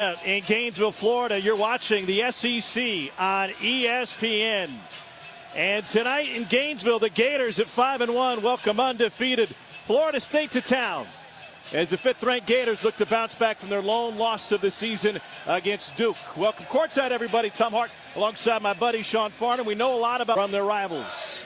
In Gainesville, Florida, you're watching the SEC on ESPN. And tonight in Gainesville, the Gators at 5-1 welcome undefeated Florida State to town, as the 5th-ranked Gators look to bounce back from their lone loss of the season against Duke. Welcome courtside, everybody. Tom Hart alongside my buddy Sean Farnham. We know a lot about from their rivals.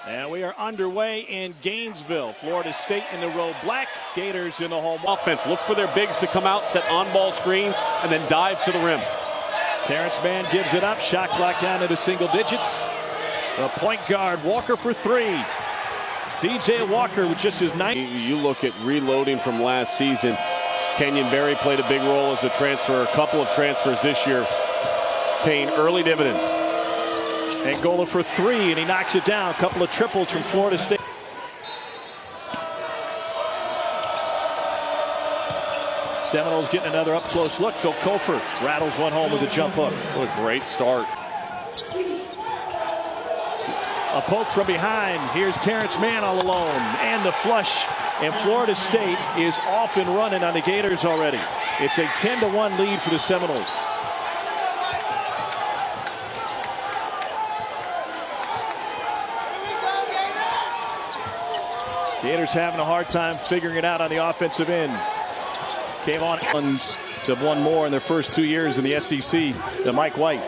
And we are underway in Gainesville. Florida State in the road black, Gators in the home offense. Look for their bigs to come out, set on-ball screens, and then dive to the rim. Terrence Mann gives it up. Shot clock down into single digits. The point guard, Walker for three. C.J. Walker with just his 9th. You look at reloading from last season. Kenyon Berry played a big role as a transfer. A couple of transfers this year paying early dividends. Angola for three, and he knocks it down. A couple of triples from Florida State. Seminoles getting another up-close look. Phil Kofor rattles one home with a jump hook. What a great start. A poke from behind. Here's Terrence Mann all alone. And the flush. And Florida State is off and running on the Gators already. It's a 10-1 lead for the Seminoles. Gators having a hard time figuring it out on the offensive end. Came on to have won more in their first 2 years in the SEC than Mike White.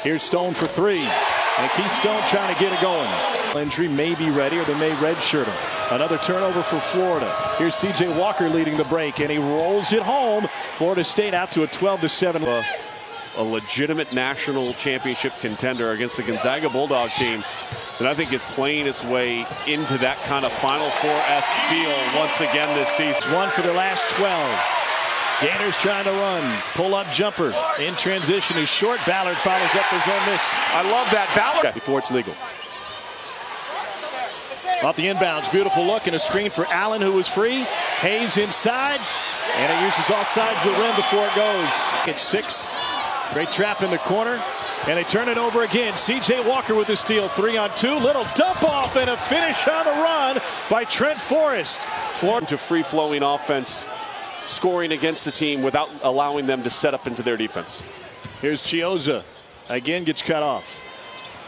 Here's Stone for three. And Keith Stone trying to get it going. Injury may be ready, or they may redshirt him. Another turnover for Florida. Here's C.J. Walker leading the break, and he rolls it home. Florida State out to a 12-7. A legitimate national championship contender against the Gonzaga Bulldog team that I think is playing its way into that kind of Final Four-esque feel once again this season. One for their last 12. Gators trying to run. Pull-up jumper in transition is short. Ballard follows up his own miss. I love that. Ballard before it's legal. Off the inbounds, beautiful look and a screen for Allen, who was free. Hayes inside, and it uses all sides of the rim before it goes. It's 6. Great trap in the corner, and they turn it over again. C.J. Walker with the steal, 3-on-2. Little dump off and a finish on the run by Trent Forrest. To free-flowing offense, scoring against the team without allowing them to set up into their defense. Here's Chiozza. Again gets cut off.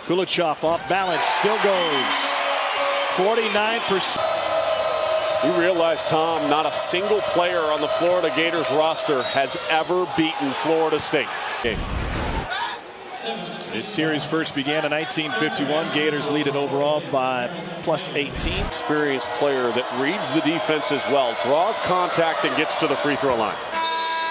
Kulichov off balance, still goes. 49%. You realize, Tom, not a single player on the Florida Gators roster has ever beaten Florida State. This series first began in 1951. Gators lead it overall by +18. Experienced player that reads the defense as well, draws contact and gets to the free throw line.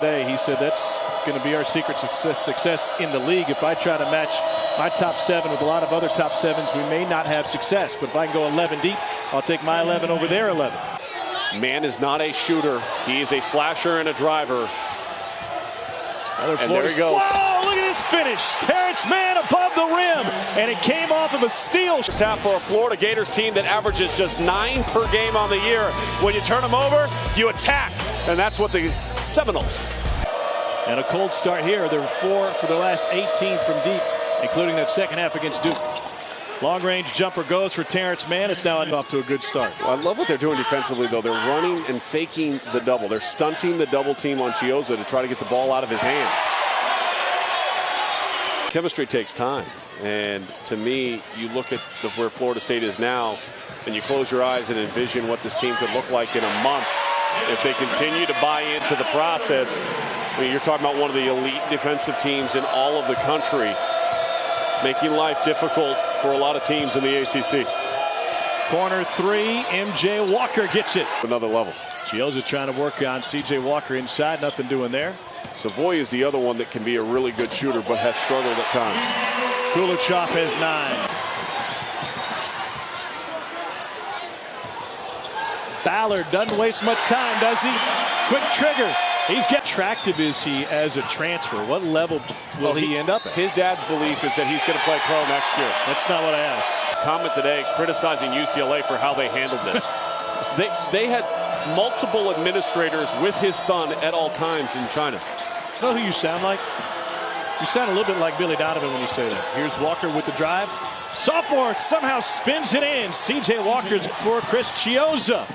He said that's going to be our secret success in the league. If I try to match my top 7 with a lot of other top 7s, we may not have success. But if I can go 11 deep, I'll take my 11 over their 11. Mann is not a shooter. He is a slasher and a driver. And there he goes. Whoa, look at this finish. Terrence Mann above the rim, and it came off of a steal. First half for a Florida Gators team that averages just 9 per game on the year. When you turn them over, you attack. And that's what the Seminoles. And a cold start here. There were 4 for the last 18 from deep, including that second half against Duke. Long-range jumper goes for Terrence Mann. It's now off to a good start. I love what they're doing defensively, though. They're running and faking the double. They're stunting the double team on Chiozza to try to get the ball out of his hands. Chemistry takes time. And to me, you look at where Florida State is now, and you close your eyes and envision what this team could look like in a month if they continue to buy into the process. I mean, you're talking about one of the elite defensive teams in all of the country, making life difficult for a lot of teams in the ACC. Corner 3, M.J. Walker gets it. Another level. Chiozza trying to work on C.J. Walker inside, nothing doing there. Savoy is the other one that can be a really good shooter, but has struggled at times. Kulichov has 9. Ballard doesn't waste much time, does he? Quick trigger. He's get attractive is he as a transfer? What level will he end up at? His dad's belief is that he's going to play pro next year. That's not what I asked. Comment today criticizing UCLA for how they handled this. they had multiple administrators with his son at all times in China. You know who you sound like? You sound a little bit like Billy Donovan when you say that. Here's Walker with the drive. Sophomore somehow spins it in. C.J. Walker's for Chris Chiozza.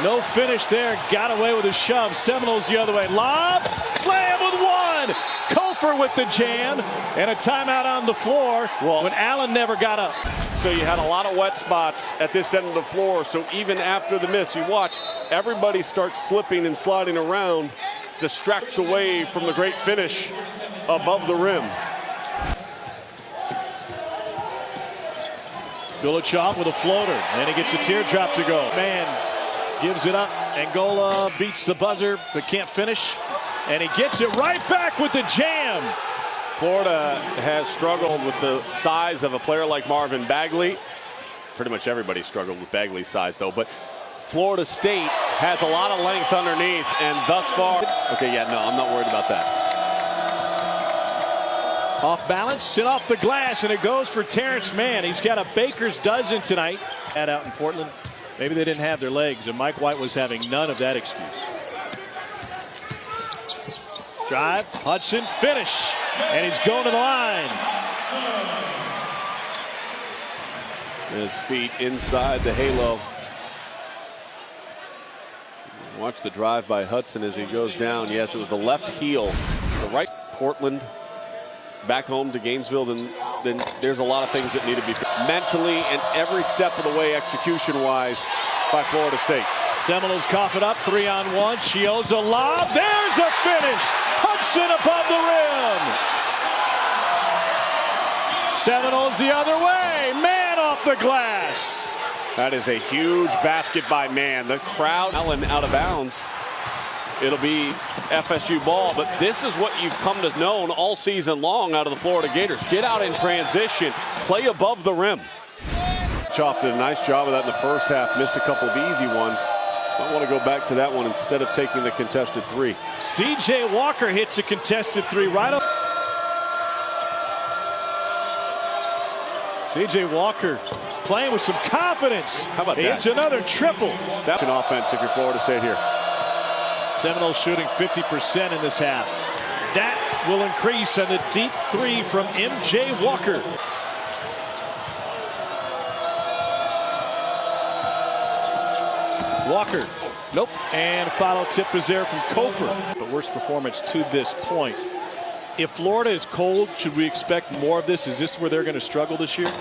No finish there. Got away with a shove. Seminoles the other way. Lob. Slam with one. Kofor with the jam. And a timeout on the floor when Allen never got up. So you had a lot of wet spots at this end of the floor. So even after the miss, you watch, everybody starts slipping and sliding around. Distracts away from the great finish above the rim. Vilichov with a floater. And he gets a teardrop to go. Man gives it up. Angola beats the buzzer but can't finish. And he gets it right back with the jam. Florida has struggled with the size of a player like Marvin Bagley. Pretty much everybody struggled with Bagley's size, though. But Florida State has a lot of length underneath, and thus far... Okay, yeah, no, I'm not worried about that. Off balance, sit off the glass, and it goes for Terrence Mann. He's got a baker's dozen tonight. Out in Portland, maybe they didn't have their legs, and Mike White was having none of that excuse. Drive, Hudson, finish, and he's going to the line. His feet inside the halo. Watch the drive by Hudson as he goes down. Yes, it was the left heel, the right. Portland back home to Gainesville, then there's a lot of things that need to be mentally and every step of the way, execution-wise, by Florida State. Seminoles cough it up, 3-on-1. Chiozza lob. There's a finish. Hudson above the rim. Seminoles the other way. Mann off the glass. That is a huge basket by Mann. The crowd, Allen out of bounds. It'll be FSU ball, but this is what you've come to know all season long out of the Florida Gators. Get out in transition, play above the rim. Choff did a nice job of that in the first half, missed a couple of easy ones. I want to go back to that one instead of taking the contested three. C.J. Walker hits a contested three right up. C.J. Walker playing with some confidence. How about that? It's another triple. That's an offense if you're Florida State here. Seminoles shooting 50% in this half. That will increase on the deep three from M.J. Walker. Walker, nope, and a follow tip is there from Kofor. The worst performance to this point. If Florida is cold, should we expect more of this? Is this where they're going to struggle this year?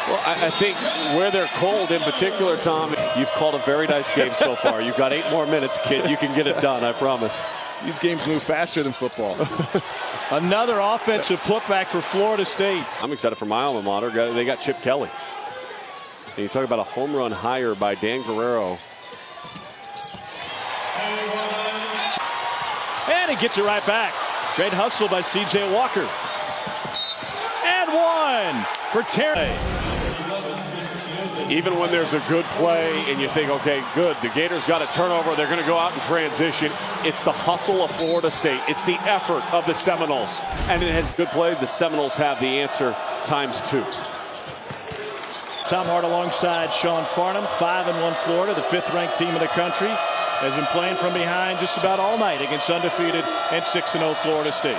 Well, I think where they're cold in particular, Tom, you've called a very nice game so far. You've got 8 more minutes, kid. You can get it done, I promise. These games move faster than football. Another offensive putback for Florida State. I'm excited for my alma mater. They got Chip Kelly. And you talk about a home run hire by Dan Guerrero. And he gets it right back. Great hustle by C.J. Walker. And one for Terry. Even when there's a good play and you think, okay, good, the Gators got a turnover, they're going to go out and transition. It's the hustle of Florida State. It's the effort of the Seminoles. And it has good play. The Seminoles have the answer ×2. Tom Hart alongside Sean Farnham, 5-1 Florida, the 5th-ranked team in the country, has been playing from behind just about all night against undefeated and 6-0 Florida State.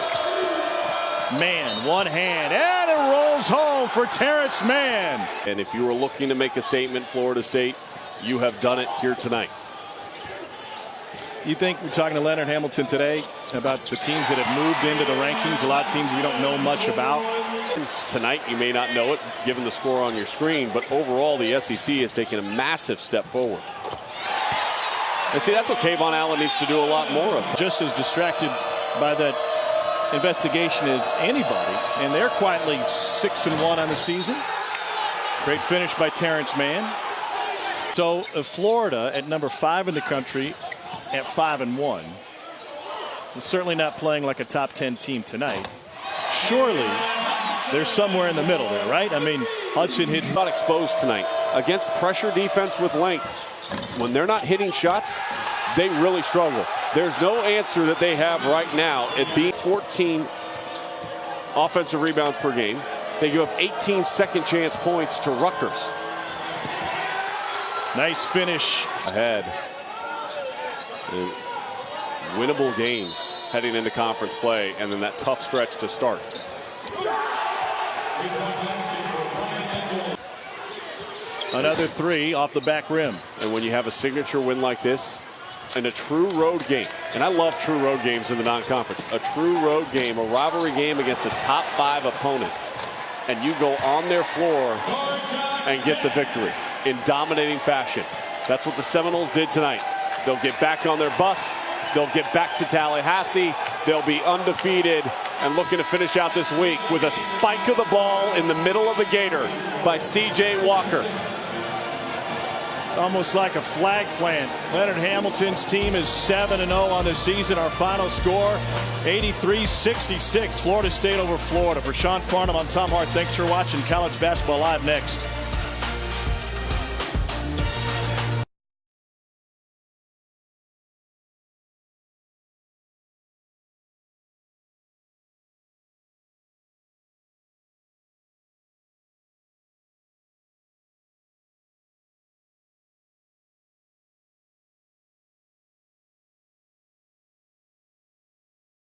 Mann, one hand, and it rolls home for Terrence Mann. And if you were looking to make a statement, Florida State, you have done it here tonight. You think, we're talking to Leonard Hamilton today about the teams that have moved into the rankings, a lot of teams we don't know much about. Tonight, you may not know it, given the score on your screen, but overall, the SEC has taken a massive step forward. And see, that's what Kayvon Allen needs to do a lot more of. Just as distracted by that investigation as anybody, and they're quietly 6-1 on the season. Great finish by Terrence Mann. So Florida at number 5 in the country at 5-1. Certainly not playing like a top 10 team tonight. Surely they're somewhere in the middle there, right? I mean, Hudson hit. Not exposed tonight against pressure defense with length. When they're not hitting shots, they really struggle. There's no answer that they have right now at being 14 offensive rebounds per game. They give up 18 second chance points to Rutgers. Nice finish. Ahead. And winnable games heading into conference play, and then that tough stretch to start. Another three off the back rim. And when you have a signature win like this in a true road game, and I love true road games in the non-conference, a true road game, a rivalry game against a top 5 opponent, and you go on their floor and get the victory in dominating fashion. That's what the Seminoles did tonight. They'll get back on their bus. They'll get back to Tallahassee. They'll be undefeated and looking to finish out this week with a spike of the ball in the middle of the Gator by C.J. Walker. It's almost like a flag plant. Leonard Hamilton's team is 7-0 on the season. Our final score, 83-66. Florida State over Florida. For Sean Farnham, I'm Tom Hart. Thanks for watching College Basketball Live. Next.